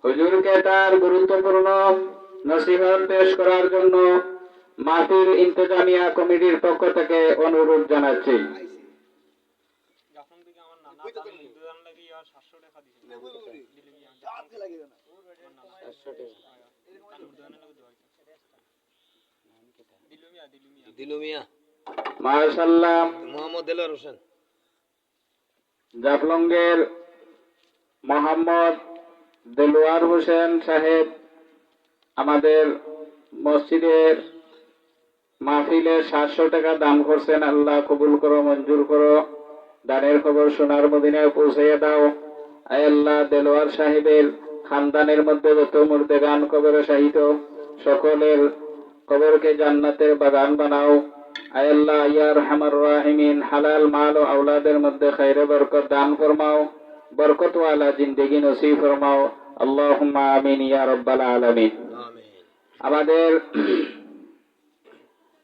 হুজুরকে তার গুরুত্বপূর্ণ নসিহত পেশ করার জন্য মাহফিল ইন্তেজামিয়া কমিটির পক্ষ থেকে অনুরোধ জানাচ্ছি। মাশাআল্লাহ, মোহাম্মদ দেলোয়ার হোসেন জাফলংয়ের মোহাম্মদ দেলোয়ার হোসেন সাহেব আমাদের মসজিদের মাহফিলে 700 টাকা দান করছেন। আল্লাহ কবুল করো, মঞ্জুর করো। দানের খবর সোনার মদিনায় পৌঁছাইয়া দাও। আয় আল্লাহ, দেলোয়ার সাহেবের খানদানের মধ্যে যত মুর্দেগান কবরে শাহিদ সকলের কবরকে জান্নাতের বাগান বানাও। আয় আল্লাহ, ইয়া আরহামার রাহিমিন, হালাল মাল ও আওলাদের মধ্যে খায়রে বরকত দান ফরমাও, বরকত ওয়ালা জিন্দেগি নসিব ফরমাও। আল্লাহুম্মা আমিন ইয়া রাব্বাল আলামিন। আমাদের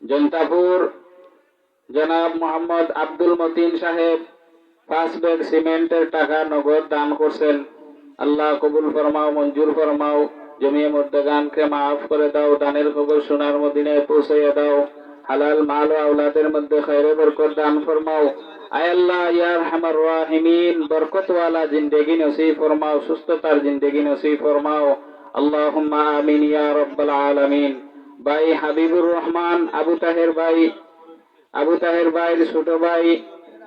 জনতাপুর জনাব মোহাম্মদ আব্দুল মতিন সাহেব 5 ব্যাগ সিমেন্টের টাকা নগদ দান করছেন। আল্লাহ কবুল ফরমাও, মঞ্জুর ফরমাও। জমিয়ে মুর্দেগানকে মাফ করে দাও। দানের খবর সোনার মদিনায় পৌঁছাইয়া দাও। হালাল মাল ও আওলাদের মধ্যে খায়রে বরকত দান ফরমাও। আয় আল্লাহ, ইয়া আরহামার রাহিমিন, বরকত ওয়ালা জিন্দেগি নসিব ফরমাও, সুস্থতার জিন্দেগি নসিব ফরমাও। আল্লাহুম্মা আমিন ইয়া রাব্বাল আলামিন। ভাই হাবিবুর রহমান আবু তাহের ভাইয়ের ছোট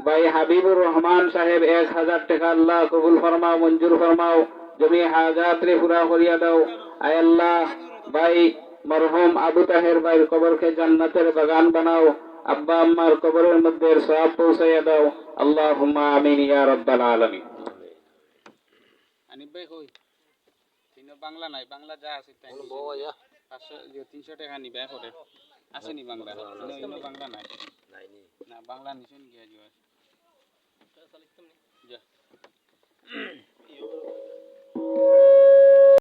ভাই হাবিবুর রহমান সাহেব 1000 টাকা আল্লাহ কবুল ফরমাও, মঞ্জুর ফরমাও। জমি হাজাত রে পুরা করিয়া দাও। আয় আল্লাহ, ভাই মরহুম আবু তাহের ভাইয়ের কবরকে জান্নাতের বাগান বানাও। আব্বা আম্মার কবরের মধ্যে সওয়াব পৌঁছাইয়া দাও। আল্লাহুম্মা আমিন ইয়া রাব্বাল আলামিন। আনিফ ভাই কই? বাংলা নাই, বাংলা যা আছে তাই 300 টাকা নিবে করে আসেনি বাংলা, বাংলা নাই না, বাংলা নিছেন গিয়া